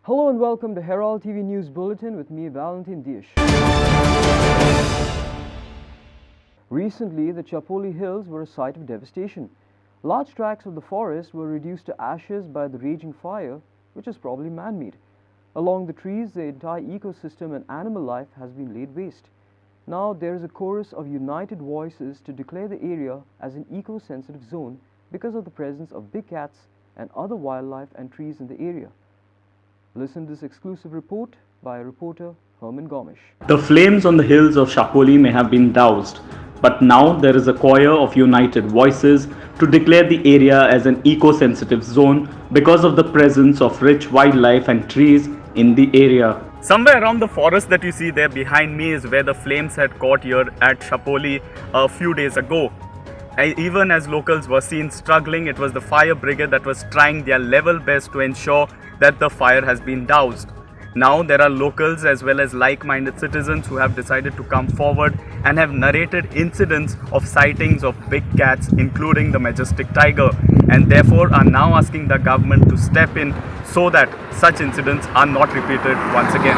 Hello and welcome to Herald TV News Bulletin with me, Valentin Dish. Recently, the Chapoli hills were a site of devastation. Large tracts of the forest were reduced to ashes by the raging fire, which is probably man-made. Along the trees, the entire ecosystem and animal life has been laid waste. Now there is a chorus of united voices to declare the area as an eco-sensitive zone because of the presence of big cats and other wildlife and trees in the area. Listen to this exclusive report by reporter Herman Gomish. The flames on the hills of Chapoli may have been doused, but now there is a choir of united voices to declare the area as an eco-sensitive zone because of the presence of rich wildlife and trees in the area. Somewhere around the forest that you see there behind me is where the flames had caught here at Chapoli a few days ago. Even as locals were seen struggling, it was the fire brigade that was trying their level best to ensure that the fire has been doused. Now there are locals as well as like-minded citizens who have decided to come forward and have narrated incidents of sightings of big cats, including the majestic tiger, and therefore are now asking the government to step in so that such incidents are not repeated once again.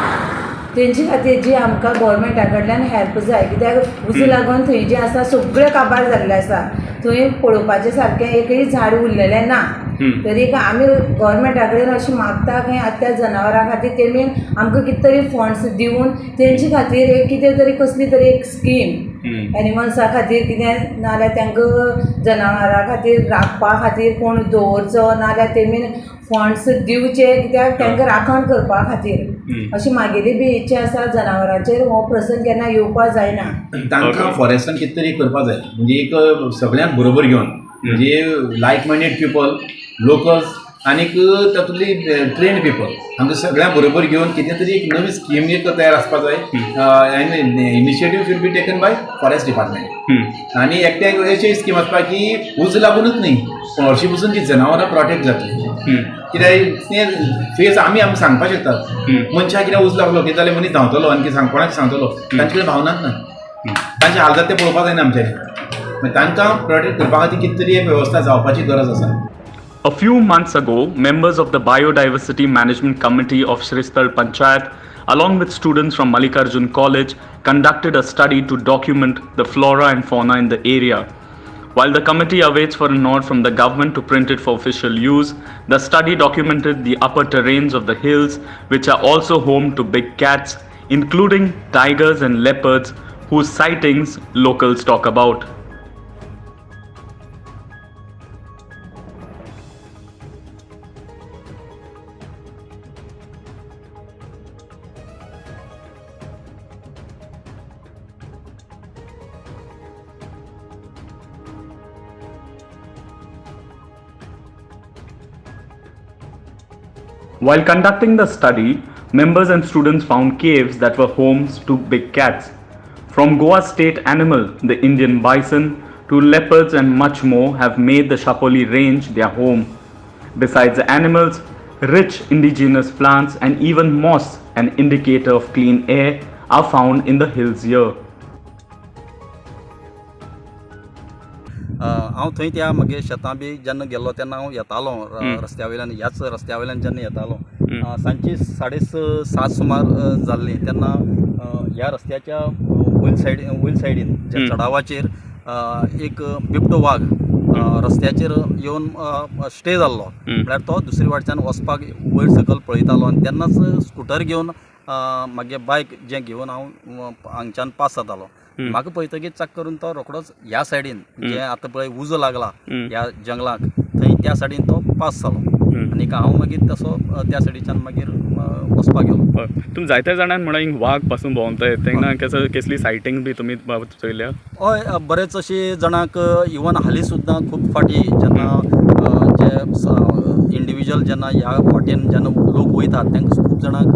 तेंचे खातीर जी आमकां गव्हर्मेंटा कडल्यान help जाय, कित्याक उज लागून थंय जे आसा सगळें काबार जाल्लें आसा. थंय पळोवपाचें सारकें एकय झाड उरलेलें ना. तरी आमी गव्हर्मेंटा कडेन अशें मागता की त्या जनावरां खातीर तेमी आमकां कितें तरी फंड्स दिवन तेंचे खातीर एक कितें तरी कसली तरी एक स्कीम एनिमल्सा खातीर कितें नाल्यार तांकां जनावरां खातीर राखपा खातीर कोण दवरचो नाल्यार तेमी फंड्स दिवचे, कित्याक तांकां राखण करपा खातीर अशी म्हागेली बी इच्छा आसा. जनावरांचेर हो प्रसंग केन्ना येवपा जायना. तांकां फॉरेस्टान कितें तरी करपा जाय, म्हणजे एक सगळ्यांक बरोबर घेवन, म्हणजे लायक मायंडेड पीपल, लोकल्स आनीक तातूंतली ट्रेन्ड पीपल हांकां सगळ्यांक बरोबर घेवन कितें तरी एक नवी स्कीम एक तयार आसपा जाय. Initiative should be taken by forest department आनी एकट्याक अशी स्कीम आसपा की उज लागूनच न्ही पूण हरशीं पसून ती जनावरां प्रोटेक्ट जातली. कित्याक तें फेस आमी सांगपाक शकतात, मनशाक कितें उज लागलो कितें जाल्यार मनीस धांवतलो आनी कितें कोणाक सांगतलो, तांचे कडेन भावनाच ना. तांचे हाल जाता ते पळोवपा जायना आमच्यानी. तांकां प्रोटेक्ट करपा खातीर कितें तरी एक वेवस्था जावपाची गरज आसा. A few months ago, members of the Biodiversity Management Committee of Sristhal Panchayat, along with students from Mallikarjun College, conducted a study to document the flora and fauna in the area. While the committee awaits for a nod from the government to print it for official use, the study documented the upper terrains of the hills, which are also home to big cats, including tigers and leopards, whose sightings locals talk about. While conducting the study, members and students found caves that were homes to big cats. From Goa's state animal, the Indian bison, to leopards and much more have made the Chapoli range their home. Besides the animals, rich indigenous plants and even moss, an indicator of clean air, are found in the hills here. हांव थंय त्या म्हगे शेतां बी जेन्ना गेल्लो तेन्ना हांव येतालो रस्त्या वयल्यान, ह्याच रस्त्या वयल्यान जेन्ना येतालो सांजची 6:30 सुमार जाल्ली तेन्ना ह्या रस्त्याच्या वयर सायडीन ज्या चडावाचेर एक बिबटो वाघ रस्त्याचेर येवन स्टे जाल्लो. म्हळ्यार तो दुसरे वाटच्यान वचपाक वयर सकयल पळयतालो आनी तेन्नाच स्कुटर घेवन म्हागे बायक जें घेवन हांव हांगच्यान पास जातालो. म्हाका पळयतकीर चाक करून तो रोखडोच ह्या सायडीन जें आतां पळय उजो लागला ह्या जंगलाक थंय त्या सायडीन तो पास जालो आनी हांव मागीर तसो त्या सायडीच्यान मागीर वचपाक गेलो. तुमी जायत्या जाणांक म्हणा हिंग वाघ पासून भोंवताय तेन्ना कसली सायटींग बी तुमी चोयल्या? हय, बरेच अशे जाणांक इवन हालीं सुद्दां खूब फाटी जेन्ना जे इंडिविज्युअल जेन्ना ह्या वाटेन जेन्ना लोक वयतात तांकां खूब जाणांक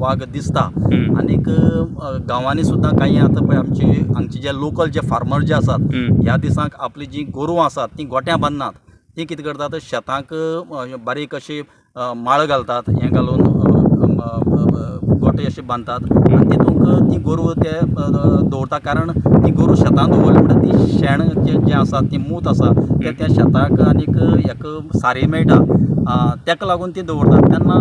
वाघ दिसता. आनीक गांवांनी सुद्दां कांय आतां पळय हांगचे जे लोकल जे फार्मर जे आसात ह्या दिसांक आपली जी गोरवां आसात ती गोठ्यां बांदनात. ती कितें करतात, शेतांक बारीक अशी माळ घालतात, हें घालून गोठे अशे बांदतात आनी तितूंत तातूंत ती गोरवां ते दवरता, कारण ती गोरवां शेतांत दवरली म्हणटा ती शेण जें आसा ती मूत आसा तें त्या शेताक आनीक हेका सारें मेळटा, तेका लागून ती दवरतात. तेन्ना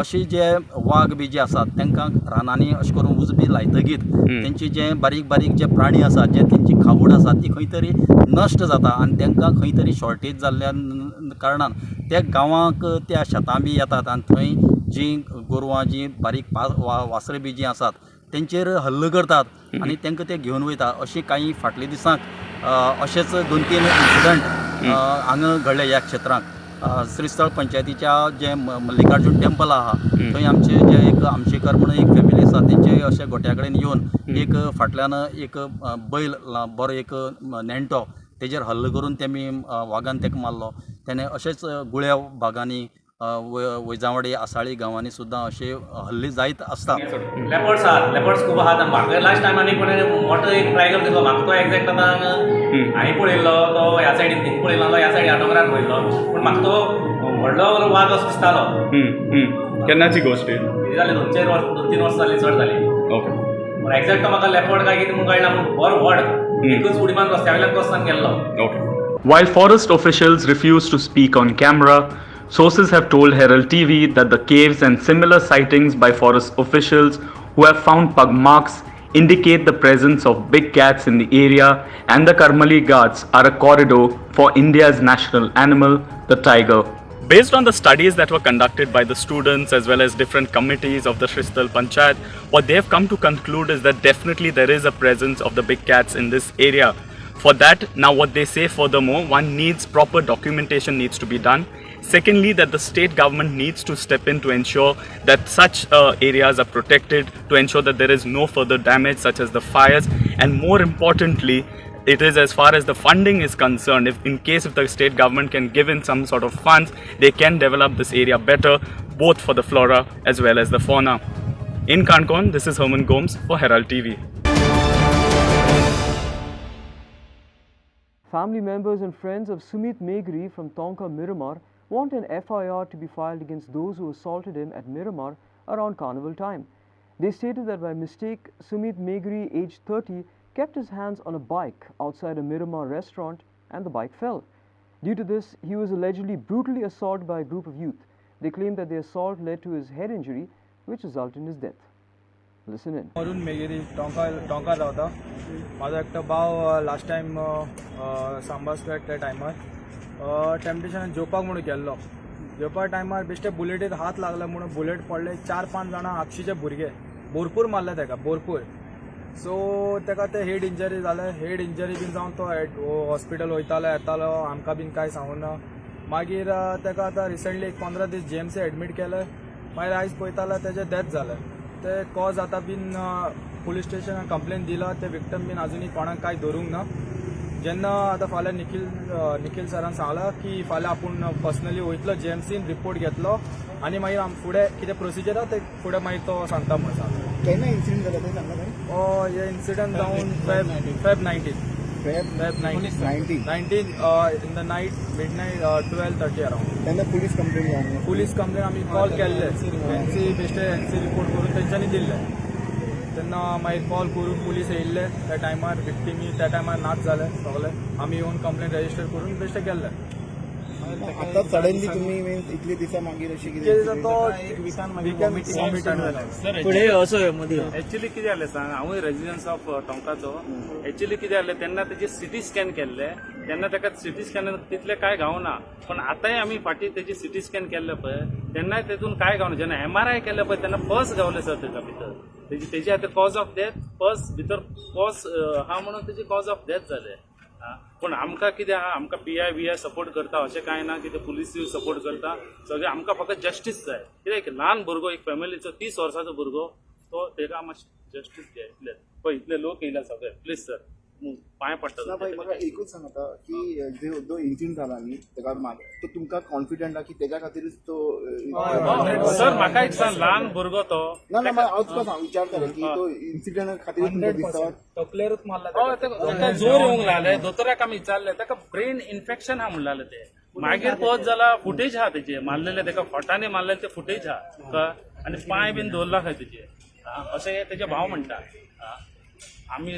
अशी जे वाघ बी जे आसात तांकां रानांनी अशें करून उज बी लायतकीर तेंची जे बारीक बारीक जे प्राणी आसात, जे तेंची खावड आसा ती खंय तरी नश्ट जाता आनी तांकां खंय तरी शॉर्टेज जाल्ल्या कारणान ते गांवांक त्या शेतां बी येतात आनी थंय जीं गोरवां जीं बारीक वासरां बी जीं आसात तेंचेर हल्लो करतात आनी तांकां ते घेवन वयता. अशी काही फाटल्या दिसांक अशेंच 2-3 इन्सिडंट हांगा घडले ह्या क्षेत्रांत. श्रीस्थळ पंचायतीच्या जे मल्लिकार्जून टेंपल आहा थंय आमचे जे एक आमचेकर म्हणून एक फॅमिली आसा तेंचे अशे गोट्या कडेन येवन एक फाटल्यान एक बैल बरो एक नेणटो तेजेर हल्लो करून तेमी वागान तेका मारलो. तेणे अशेंच गुळ्या भागांनी वैजावडी आसाळी गांवांनी सुद्दां अशे हल्ले जायत आसता. लेपर्ड्स खूब आहात. म्हाका लास्ट टायम आनी कोणें मोठो एक ट्रायगर दिसलो. म्हाका तो एक्झॅक्ट आतां हांवें पळयल्लो तो ह्या सायडीन थिंग पळयलो तो ह्या सायडीन दोंगरार पळयल्लो, पूण म्हाका तो व्हडलो वाघ असो दिसतालो. केन्नाची गोश्ट जाले 2-3 वर्सां जाली, चड जाली. ओके. पूण एक्झॅक्ट तो म्हाका लेपर्ड काय कितें म्हणून कळना, पूण बरो व्हड एकूच उडी मारून रस्त्या वयल्यान क्रॉसान गेल्लो. Okay. While forest officials refuse to speak on camera, sources have told Herald TV that the caves and similar sightings by forest officials who have found pug marks indicate the presence of big cats in the area, and the Karmali Ghats are a corridor for India's national animal, the tiger. Based on the studies that were conducted by the students as well as different committees of the Shristal Panchayat, what they have come to conclude is that definitely there is a presence of the big cats in this area. For that, now what they say furthermore, one needs proper documentation needs to be done. Secondly, that the state government needs to step in to ensure that such areas are protected, to ensure that there is no further damage such as the fires, and more importantly, it is as far as the funding is concerned, if the state government can give in some sort of funds, they can develop this area better, both for the flora as well as the fauna. In Kankon, this is Herman Gomes for Herald TV. Family members and friends of Sumit Megri from Tonka, Miramar want an FIR to be filed against those who assaulted him at Miramar around carnival time. They stated that by mistake, Sumit Megri, aged 30, kept his hands on a bike outside a Miramar restaurant and the bike fell. Due to this, he was allegedly brutally assaulted by a group of youth. They claim that the assault led to his head injury, which resulted in his death. Listen in. Arun मेगेरी टोंका रावता. माझो एकटो भाव last time Samba square त्या टायमार temptation जेवपाक म्हणून गेल्लो. जेवपा टायमार बेश्टे बुलेटीक हात लागला म्हणून बुलेट पडले. 4-5 जाणां आक्षीचे भुरगे भरपूर मारले तेका, भरपूर. सो तेका ते हेड इंजरी जाले. हेड इंजरी बीन जावन तो हॉस्पिटल वयतालो येतालो, आमकां बीन कांय सांगूना. मागीर तेका आतां रिसंटली 15 दीस जीएमसी एडमीट केले. मागीर आयज पळयतालो तेजें डेथ जालें. ते कॉज आतां बीन पुलीस स्टेशनान कंप्लेन दिला. ते विक्टम बीन अजुनूय कोणाक कांय धरूंक ना. जेन्ना आतां फाल्यां निखिल सरान सांगला की फाल्यां आपूण पर्सनली वयतलो जीएमसीन रिपोर्ट घेतलो आनी मागीर फुडें कितें प्रोसिजर आसा ते फुडें मागीर तो सांगता म्हणून सांगला. केन्ना इन्सिडेंट जालो तें सांगला काय? हे इन्सिडंट जावन Feb 19 in the night, midnight 12:30 around. तेन्ना पुलीस कंप्लेन पुलीस कंप्लेन आमी कॉल केल्ले. एनसी रिपोर्ट करून तेंच्यांनी दिल्ले. तेन्ना मागीर कॉल करून पुलीस येयल्ले. त्या टायमार विक्टिमी त्या टायमार नाच जाले सगळे. आमी येवन कंप्लेन रजिस्टर करून बेश्टे गेल्ले. आतां सडनली तुमी इतले दिसा मागीर अशें कितें तो फुडें असो एक्चुअली कितें जालें सांग, हांवूय रेजिडेंस ऑफ टोंकाचो. एक्चुअली कितें जालें तेन्ना तेजे सिटी स्कॅन केल्ले. तेन्ना ताका सिटी स्कॅन तितले कांय गावना. पण आतांय आमी फाटीं तेजी सिटी स्कॅन केल्ले पळय तेन्नाय तेतून कांय गावना. जेन्ना MRI केल्ले पळय तेन्ना फर्स्ट गावले सर तेच्या भितर. तेजी आतां कॉज ऑफ डेथ फर्स्ट भितर कॉज हा म्हणून तेजी कॉज ऑफ डेथ जाले. पण आमकां कितें आहा, आमकां PI सपोर्ट करता अशें कांय ना. कितें पुलीस सपोर्ट करता सगळें. आमकां फकत जस्टीस जाय. कित्याक ल्हान भुरगो एक फॅमिलीचो 30 वर्साचो भुरगो तो तेका मातशें जस्टीस जाय. इतलें पळय इतले लोक येयला सगळे. प्लीज सर पांय पडटा. म्हाका एकूच सांग आता की जो इन्सिडेंट जाला न्ही तेका माग तो तुमकां कॉन्फिडंट आहा की तेच्या खातीरच तो सर म्हाका एक सांग, ल्हान भुरगो तो ना हांव तुका सांग विचारताले की तो इन्सिडेंट खातीर तुमकां दिसता तकलेरूच मारला. ताका जोर येवंक लागले. दोतोराक आमी विचारले ताका ब्रेन इन्फेक्शन हा म्हणलें ते. मागीर पळोवत जाल्यार फुटेज आहा तेजे मारलेले. ताका खोटांनी मारलेले ते फुटेज आहा आनी पांय बीन दवरला खंय तेजे. अशें तेजे भाव म्हणटा. आमी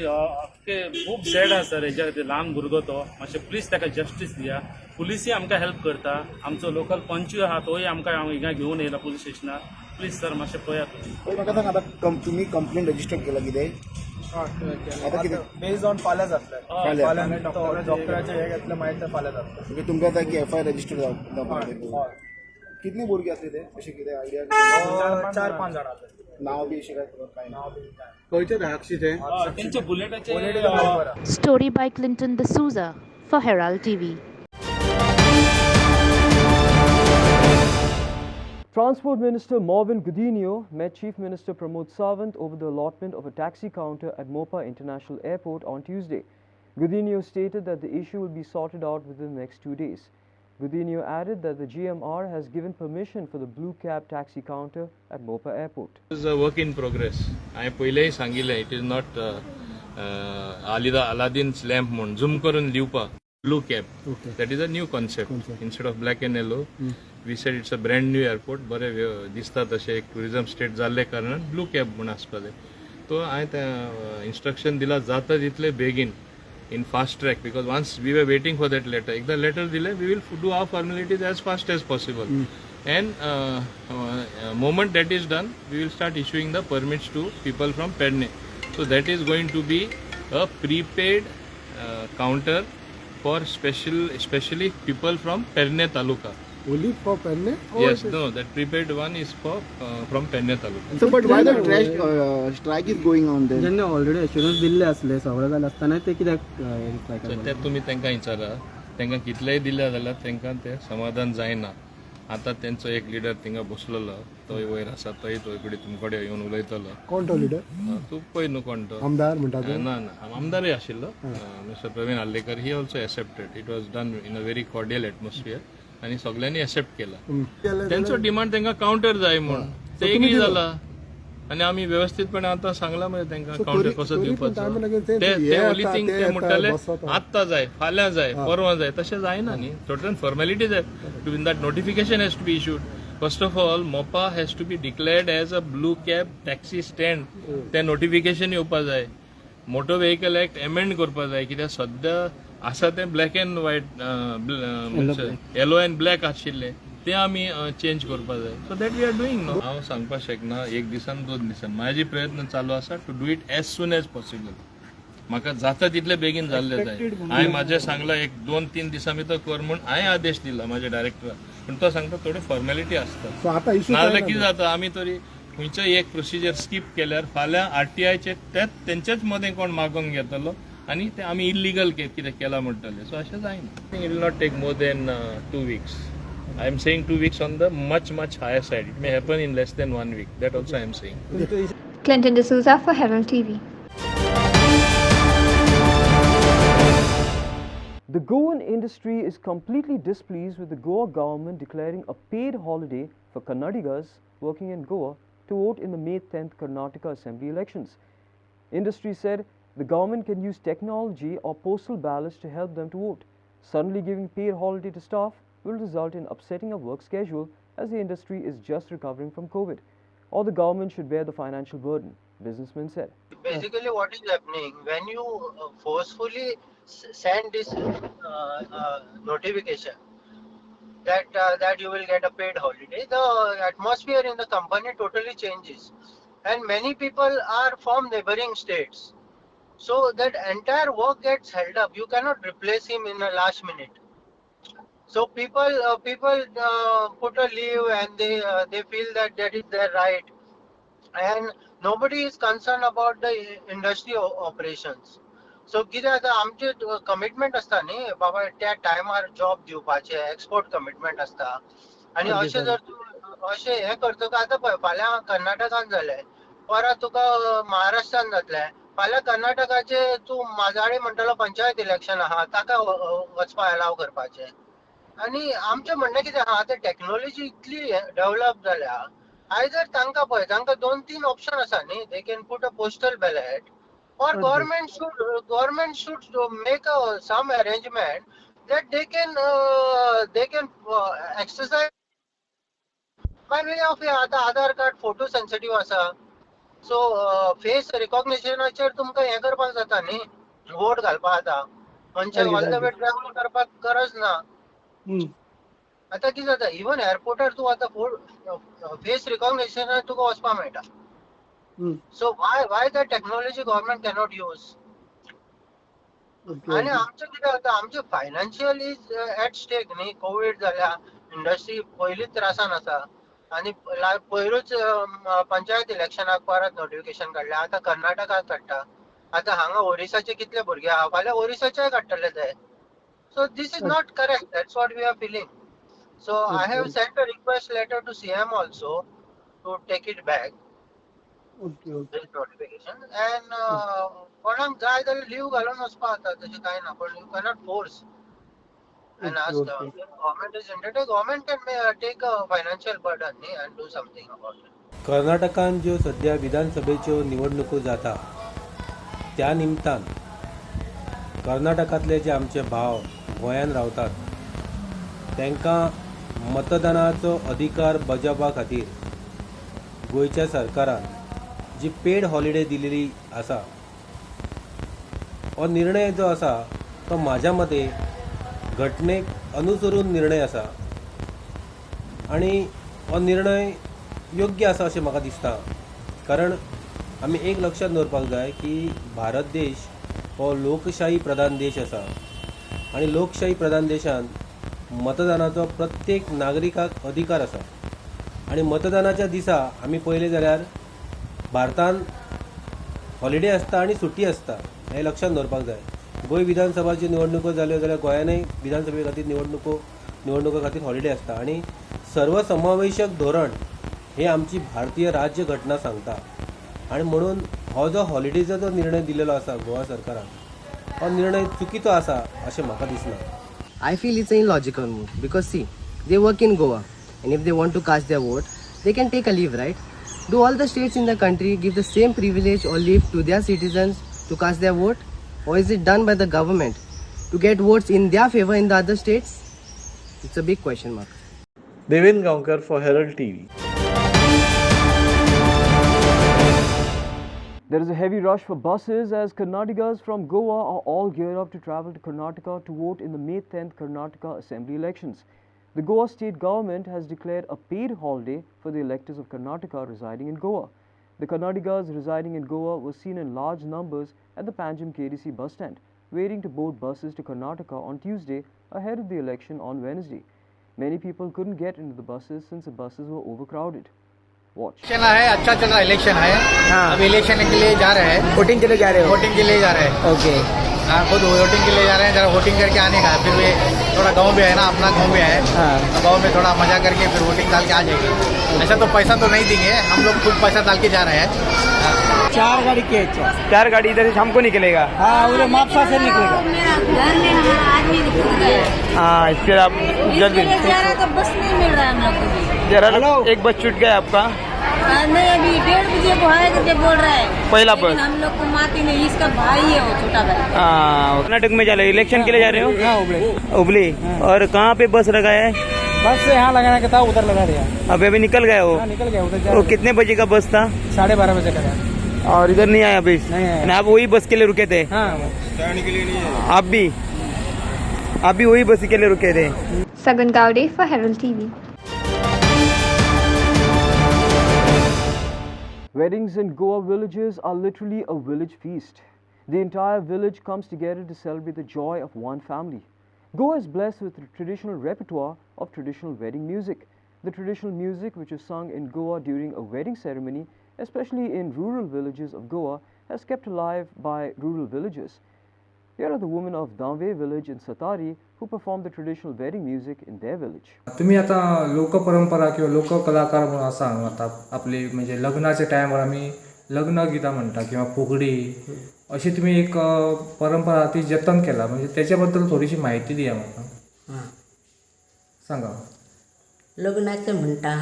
खूब सॅड आसा सर हेज्या खातीर. ल्हान भुरगो तो, मातशें प्लीज ताका जस्टीस दिया. पुलिसूय आमकां हेल्प करता, आमचो लोकल पंचूय आहा तोय आमकां हिंगा घेवन येयला पुलीस स्टेशनार. प्लीज सर मातशें पळयात तुमी. म्हाका सांग आतां तुम्ही कंप्लेंट रजिस्टर केला कितें आता कितें बेस्ड ऑन फाल्यां जातलें. फाल्यां. फाल्यां डॉक्टराचें हें घेतलें मागीर तें फाल्यां जातलें. म्हणजे तुमकां आतां की एफआयआर रजिस्टर जावपाक हय. कितली भुरगीं आसली ते अशें कितें आयडिया 4-5 जाणां आसले. नांव बी अशें काय नांव बी काय. खंयचे धाकशी ते तेंचे बुलेटाचे Story by Clinton D'Souza for Herald TV. Transport Minister Marvin Godinho met Chief Minister Pramod Sawant over the allotment of a taxi counter at Mopa International Airport on Tuesday. Godinho stated that the issue will be sorted out within the next 2 days. Godinho added that the GMR has given permission for the blue cab taxi counter at Mopa Airport. It is a work in progress. I पयलेय सांगिल्लें, it is not Aladdin's lamp म्हणून zoom करून दिवपा. Blue cab. Okay. That is a new concept. Instead of black and yellow, we said it's a brand new airport. बरे दिसता तशें एक tourism state जाल्ले कारणान blue cab म्हणून आसपा जाय. तो हांवें तें instruction दिला जाता तितले बेगीन in fast track, because once we were waiting for that letter. If the letter delay, we will do our formalities as fast as possible. And moment that is done, we will start issuing the permits to people from Perne. So that is going to be a prepaid counter for especially people from Perne Taluka. only for Perne? Yes, no, that prepaid one is for from Penne Taluka. So, but why the strike is going on there? ज्यांनी already assurance दिल्ले असले सगळं जालें आसतना ते कित्याक ते तुमी तांकां विचारा. तांकां कितलेय दिल्या जाल्यार तांकां ते समाधान जायना. आतां तेंचो एक लिडर थिंगा बसलेलो, तोय वयर आसा, तोय कडेन तुमकडे येवन उलयतलो. कोण तो लिडर? तूं पळय न्हू कोण तो. आमदार म्हणटा तो? ना आमदारूय आशिल्लो, mister Pravin Allekar. He also accepted. It was done in a very cordial atmosphere आणि सगळ्यांनी एक्सेप्ट केला. त्यांचो डिमांड तांकां काउंटर जाय म्हणून ते एग्री जाला. आणि आम्ही व्यवस्थितपणे आता सांगला म्हणजे तांकां काउंटर कसो दिवपाचो. ते ओली थिंग ते म्हणटाले आत्तां जाय, फाल्यां जाय, परवां जाय, तशें जायना न्ही. टोटल फॉर्मेलिटी जाय. That notification has to be issued. First of all Mopa has to be declared as a blue cab taxi stand. तें नोटिफिकेशन येवपा जाय. मोटर व्हेकल एक्ट एमेंड करपा जाय, कित्याक सद्या आसा तें black and white, yellow and black आशिल्लें ते आमी चेंज करपा जाय. So that we are doing no. हांव सांगपाक शकना एक दिसान 2 दिसान. म्हाजे प्रयत्न चालू आसा to do it as soon as possible. म्हाका जाता तितले बेगीन जाल्ले जाय. हांवें म्हाजें सांगलां एक 2-3 दिसां भितर कर म्हूण हांवें आदेश दिला म्हाज्या डायरेक्टराक. पूण तो सांगता थोडी फॉर्मेलिटी आसता. नाजाल्यार कितें जाता, आमी तरी खंयचोय एक प्रोसिजर स्कीप केल्यार फाल्यां आरटीआयचे तेंचेच मदें कोण मागोवन घेतलो आणि ते आम्ही इलिगल कितें केला म्हणटले. सो अशें जायना. It will not take more than 2 weeks. I am saying 2 weeks on the much higher side. It may happen in less than 1 week. That also I am saying. Clinton D'Souza for Herald TV. The Goan industry is completely displeased with the Goa government declaring a paid holiday for Kannadigas working in Goa to vote in the May 10th Karnataka Assembly elections. Industry said the government can use technology or postal ballots to help them to vote. Suddenly giving paid holiday to staff will result in upsetting a work schedule as the industry is just recovering from COVID. Or the government should bear the financial burden, businessmen said. Basically what is happening, when you forcefully send this notification that you will get a paid holiday, the atmosphere in the company totally changes. And many people are from neighboring states. So that entire work gets held up. You cannot replace him in the last minute. So people put a leave and they feel that is their right. And nobody is concerned about the industry operations. So कितें जाता, आमचे commitment आसता न्ही बाबा, त्या टायमार job दिवपाचे export commitment आसता. आनी अशें जर तूं अशें हें करतलो, आतां पळय फाल्यां कर्नाटकान जालें, परत तुका महाराष्ट्रान जातलें, फाल्यां कर्नाटकाचे तूं माजाळी म्हणटलो पंचायत इलेक्शन आहा, ताका वचपा अलाव करपाचें. आनी आमचें म्हणणें कितें आहा, आतां टॅक्नॉलॉजी इतली डेव्हलप जाल्या, आयदर तांकां 2-3 ऑप्शन आसा न्ही. They can put a postal ballot or government should make some arrangement that they can exercise by way of आता आधार कार्ड फोटो सेन्सिटिव्ह आसा. सो फेस रिकॉग्निशनाचेर तुमकां हें करपाक जाता न्ही, वोट घालपाक जाता. मनशाक ऑल द वे ट्रॅव्हल करपाक गरज ना. आतां कितें जाता, इवन एअरपोर्टार तूं आतां फेस रिकॉग्निशनार तुका वचपाक मेळटा. So why the technology government cannot use. आनी आमचें कितें जाता, आमचें फायनान्शियल इज एट स्टेक न्ही. कोवीड जाल्या, इंडस्ट्री पयलींच त्रासान आसा. आनी पयरूच पंचायत इलेक्शनाक परत नोटिफिकेशन काडलें. आतां कर्नाटकाक काडटा. आतां हांगा ओरिसाचे कितले भुरगे आहा, फाल्यां ओरिसाचेय काडटले ते. So this is not correct. That's what we are feeling. So I have sent a request letter to CM also to take it back. This notification. And कोणाक जाय जाल्यार लीव घालून वचपाक जाता, तशें कांय ना. But you cannot force and ask government is entertained. Government can take a financial burden and do something about it. कर्नाटकान ज्यो सध्या विधानसभेच्यो निवडणुको जाता त्या निमतान कर्नाटकांतले जे आमचे भाव गोंयान रावतात तांकां मतदानाचो अधिकार बजावपा खातीर गोंयच्या सरकारान जी पेड हॉलिडे दिलेली आसा, हो निर्णय जो आसा तो म्हाज्या मते घटनेक अनुसरून निर्णय आसा आनी हो निर्णय योग्य आसा अशें म्हाका दिसता. कारण आमी एक लक्षात दवरपाक जाय की भारत देश हो लोकशाही प्रधान देश आसा आनी लोकशाही प्रधान देशान मतदानाचो प्रत्येक नागरिकाक अधिकार आसा. आनी मतदानाच्या दिसा आमी पळयलें जाल्यार भारतान हॉलिडे आसता आनी सुटी आसता, हें लक्षात दवरपाक जाय. गोंय विधानसभाच्यो निवडणुको जाल्यो जाल्यार गोंयानय विधानसभे खातीर निवडणुका खातीर हॉलिडे आसता आनी सर्वसमावेशक धोरण हे आमची भारतीय राज्य घटना सांगता. आनी म्हणून हो जो हॉलिडेजो जो निर्णय दिलेलो आसा गोवा सरकारान, हो निर्णय चुकीचो आसा अशें म्हाका दिसना. I feel it's an illogical move because see, they work in Goa and if they want to cast their vote, they can take a leave, right? Do all the states in the country give the same privilege or leave to their citizens to cast their vote? Or is it done by the government to get votes in their favor in the other states? It's a big question mark. Devin Gaonkar for Herald TV. There is a heavy rush for buses as Karnatakas from Goa are all geared up to travel to Karnataka to vote in the May 10th Karnataka Assembly elections. The Goa state government has declared a paid holiday for the electors of Karnataka residing in Goa. The Karnatakas residing in Goa were seen in large numbers at the Panjim KDC bus stand, waiting to board buses to Karnataka on Tuesday ahead of the election on Wednesday. Many people couldn't get into the buses since the buses were overcrowded. Watch. Election है, अच्छा चल रहा है election है. हाँ. अब election के लिए जा रहे हैं. वोटिंग के लिए जा रहे हो? वोटिंग के लिए जा रहे हैं. ओके. हाँ, खुद वोटिंग के लिए जा रहे हैं. जरा वोटिंग करके आने का. फिर वे थोड़ा गांव में है ना, अपना गांव में है. हाँ. गांव में थोड़ा मजा करके फिर वोटिंग डाल के आ जाएगी. ऐसा तो पैसा तो नहीं देंगे, हम लोग खुद पैसा डाल के जा रहे हैं. हाँ. 4 गाड़ी के 4 गाड़ी इधर से शाम को निकलेगा. हाँ, उधर मापसा से निकलेगा. घर में हमारा आदमी निकल गया. हाँ, फिर आप जल्दी. बस नहीं मिल रहा है हम लोग को. जरा एक बस छूट गया आपका. नहीं, अभी 1:30 बजे को है जब बोल रहा है पहला बस. हम लोग को माती नहीं, इसका भाई है वो छोटा भाई. कर्नाटक में जा रहे हो, इलेक्शन के लिए जा रहे हो? उबली. और कहाँ पे बस लगा है? बस यहाँ लगाने का था, उधर लगा दिया. अभी निकल गया वो? निकल गया उधर. वो कितने बजे का बस था? 12:30 बजे का. और इधर नहीं आया अभी? नहीं. आप वही बस के लिए रुके थे? के लिए नहीं. आप भी वही बस के लिए रुके थे? Sagan Gowde for Herald TV. Weddings in Goa villages are literally a village feast. The entire village comes together to celebrate the joy of one family. Goa is blessed with a traditional repertoire of traditional wedding music. The traditional music which is sung in Goa during a wedding ceremony, especially in rural villages of Goa, has kept alive by rural villagers. Here are the women of Damve village in Satari who perform the traditional wedding music in their village. तुम्ही आता लोकपरंपरा किंवा लोककलाकार म्हणून असा आता आपले म्हणजे लग्नाच्या टायमार आम्ही लग्न गीता म्हणता किंवा फुगडी अशी तुम्ही एक परंपरा ती जतन केला, म्हणजे त्याच्याबद्दल थोडीशी माहिती द्या मला. सांगा. लग्नाचं म्हणता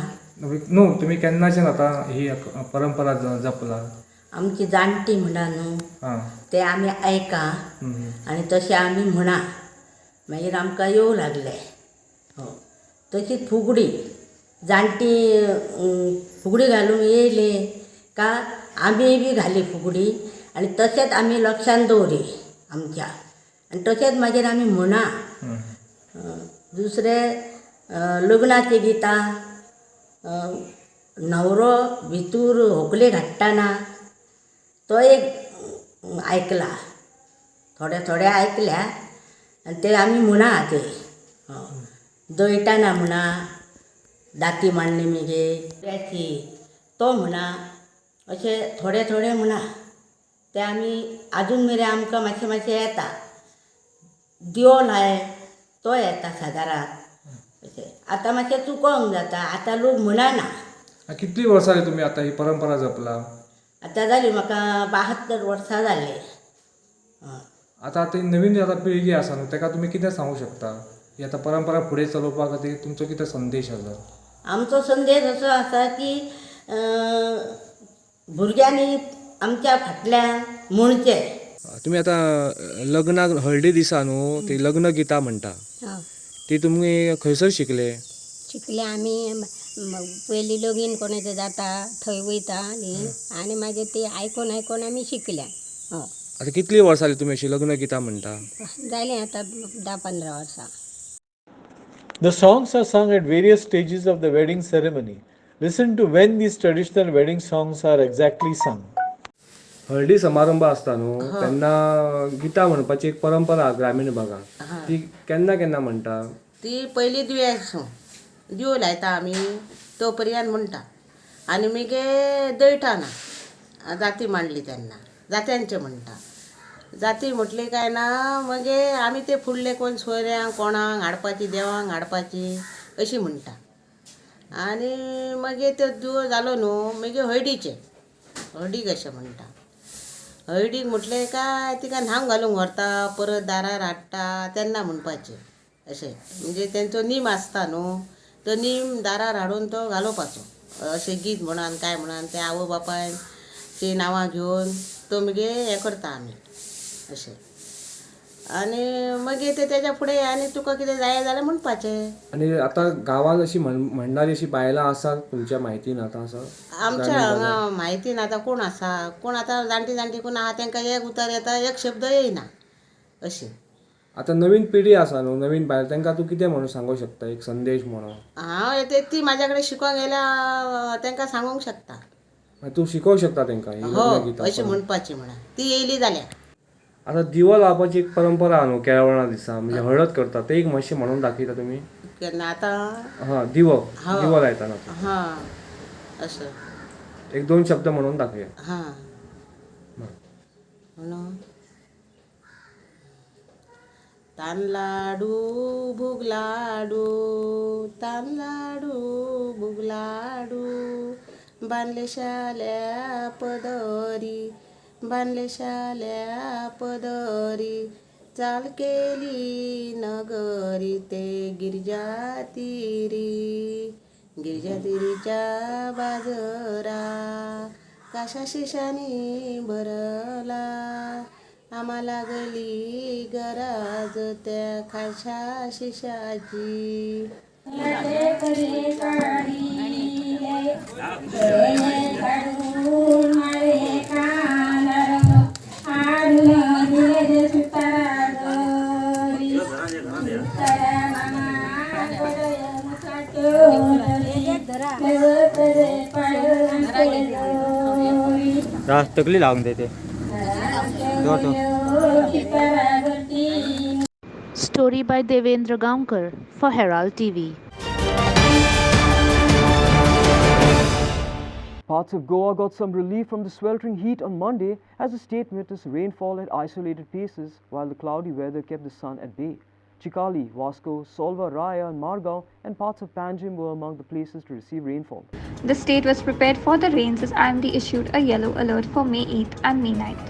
नो तुम्ही केन्नाच्यान आता ही परंपरा जपला? आमची जाणटी म्हणा न्हू, ते आमी ऐका आनी तशें आमी म्हणा, मागीर आमकां येवं लागले. हो तशीच फुगडी जाणटी फुगडी घालूंक येयले का आमी बी घाली फुगडी आनी तशेंच आमी लक्षान दवरी आमच्या आनी तशेंच मागीर आमी म्हणा दुसरे लग्नाची गितां न्हवरो भितूर व्हंकले घाट्टाना तो एक आयकला थोडे आयकल्या आनी ते आमी म्हणा ते दयटाना म्हणा दाती मांडली मिगे त्याची तो म्हणा अशे थोडे म्हणा ते आमी आजून मेरेन आमकां मातशें येता दिवो लाय तो येता सादारण अशें आतां मातशें चुकोंक जाता आतां लोक म्हणना कितली वर्सां जाली तुमी आतां ही परंपरा जपला आतां जाली म्हाका 72 वर्सां जाली आतां ती नवीन आतां पिळगी आसा न्हू ताका तुमी कितें सांगूं शकता ही आतां परंपरा फुडें चलोवपा खातीर तुमचो कितें संदेश आसा आमचो संदेश असो आसा की भुरग्यांनी आमच्या फाटल्यान म्हणचें तुमी आतां लग्नाक हळदी दिसा न्हू ती लग्न गितां म्हणटा ती तुमी खंयसर शिकले आमी पयलीं लगीन कोणाचें जाता थंय वयता न्ही आनी मागीर ती आयकून आमी शिकल्या आतां कितली वर्सां जाली तुमी अशी लग्न गितां म्हणटा जालीं आतां 10-15 वर्सां The songs are sung at various stages of the wedding ceremony. Listen to when these traditional wedding songs are exactly sung. हळदी समारंभ आसता न्हू तेन्ना गितां म्हणपाची एक परंपरा ग्रामीण भागात ती केन्ना म्हणटा ती पयली दिवो लायता आमी तो पर्यंत म्हणटा आनी मागे दयटाना जाती मांडली तेन्ना जात्यांचें म्हणटा जाती म्हटली काय ना मगे आमी ते फुडले कोण सोयऱ्यांक कोणाक हाडपाची देवांक हाडपाची अशी म्हणटा आनी मागीर तो दिवो जालो न्हू मागीर हळदीक अशें म्हणटा हळदीक म्हटलें काय तिका न्हांव घालूंक व्हरता परत दारार हाडटा तेन्ना म्हणपाचें अशें म्हणजे तेंचो नेम आसता न्हू तो नेम दारार हाडून तो घालोवपाचो अशें गीत म्हणून काय म्हणून ते आवय बापायन ती नांवां घेवन तो मागीर हें करता आमी अशें आनी मागीर ते तेज्या फुडें आनी तुका कितें जाय जाल्यार म्हणपाचें आनी आतां गांवांत अशी म्हणणारी अशी बायलां आसात तुमच्या म्हायतीन आतां आसा आमच्या हांगा म्हायतीन आतां कोण आसा कोण आतां जाणटी कोण आहा तांकां एक उतर येता एक शब्द येयना अशें आतां नवीन पिढी आसा न्हू नवीन बायल तांकां तूं कितें म्हणून सांगूंक शकता एक संदेश म्हणून हांव ती म्हाज्या कडेन शिकोंक गेल्यार तांकां सांगूंक शकता तूं शिकोवंक शकता तांकां अशें म्हणपाची म्हणून ती येयली जाल्यार आतां दिवो लावपाची एक परंपरा आहा न्हू केळवणा दिसा म्हणजे हळद करता ते एक मातशें म्हणून दाखयता तुमी केन्ना आतां दिवो लायतना हां असं 1-2 शब्द म्हणून दाखया हां म्हणून तान लाडू भूग लाडू बांधले शाल्या पदरी चाल केली नगरी ते गिरजा तिरीच्या बाजरा काशा शिशानी भरला आम्हाला लागली गरज त्या खाशा शिशाची तकली लावून देते Story by Devendra Gaonkar for Herald TV. Parts of Goa got some relief from the sweltering heat on Monday as the state witnessed rainfall at isolated places while the cloudy weather kept the sun at bay. Chapoli, Vasco, Solva, Raya and Margao and parts of Panjim were among the places to receive rainfall. The state was prepared for the rains as IMD issued a yellow alert for May 8th and May 9th.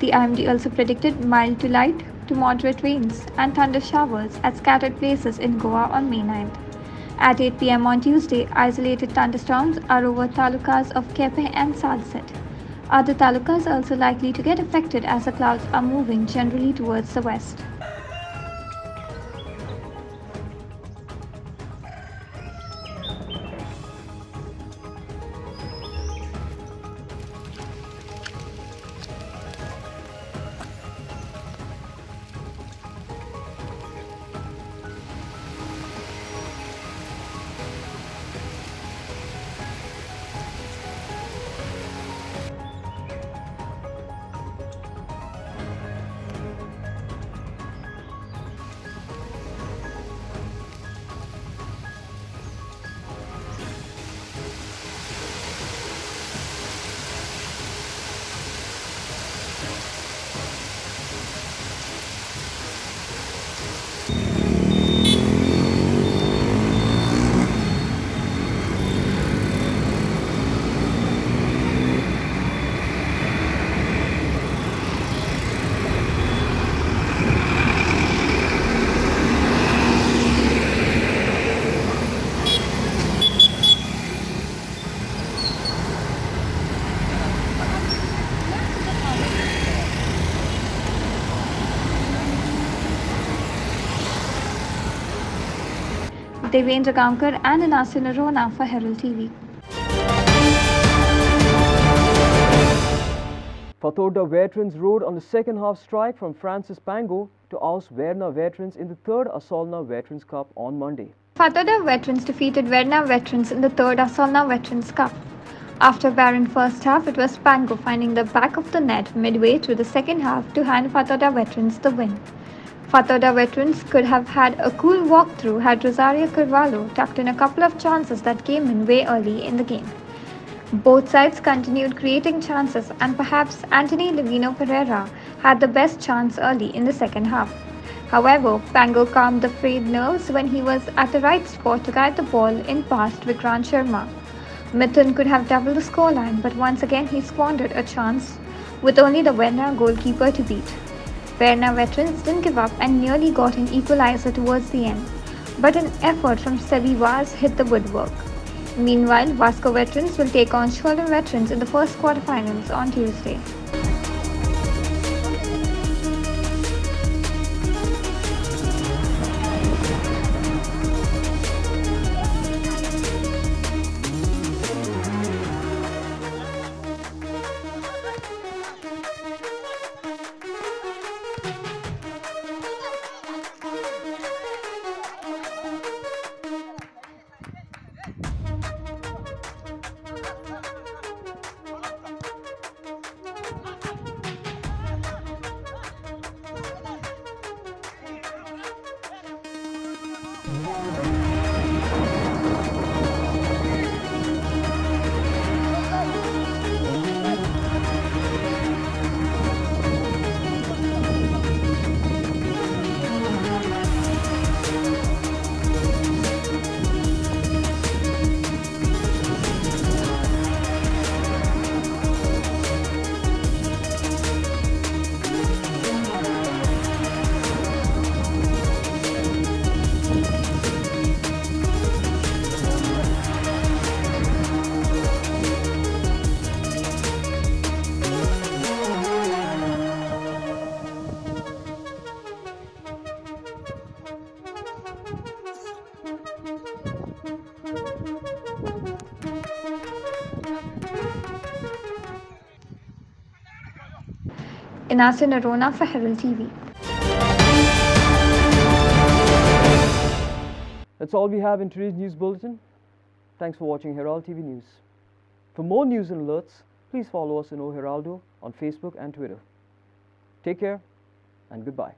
The IMD also predicted mild to light to moderate rains and thunder showers at scattered places in Goa on May 9th. At 8 p.m. on Tuesday, isolated thunderstorms are over talukas of Kepe and Salset. Other talukas are also likely to get affected as the clouds are moving generally towards the west. Devendra Gankar and Inasi Narona for Herald TV. Fatorda veterans rode on the second half strike from Francis Pango to oust Verna veterans in the third Asolna Veterans Cup on Monday. Fatorda veterans defeated Verna veterans in the third Asolna Veterans Cup. After a barren first half, it was Pango finding the back of the net midway through the second half to hand Fatorda veterans the win. Fatorda veterans could have had a cool walkthrough had Rosario Carvalho tucked in a couple of chances that came in way early in the game. Both sides continued creating chances, and perhaps Anthony Livino Pereira had the best chance early in the second half. However, Pango calmed the frayed nerves when he was at the right spot to guide the ball in past Vikrant Sharma. Mithun could have doubled the scoreline, but once again he squandered a chance with only the Verna goalkeeper to beat. Verna veterans didn't give up and nearly got an equalizer towards the end, but an effort from Sebi Vaz hit the woodwork. Meanwhile, Vasco veterans will take on Shoalin veterans in the first quarterfinals on Tuesday. Inasi Narona for Herald TV. That's all we have in today's news bulletin. Thanks for watching Herald TV News. For more news and alerts, please follow us in O Heraldo on Facebook and Twitter. Take care and goodbye.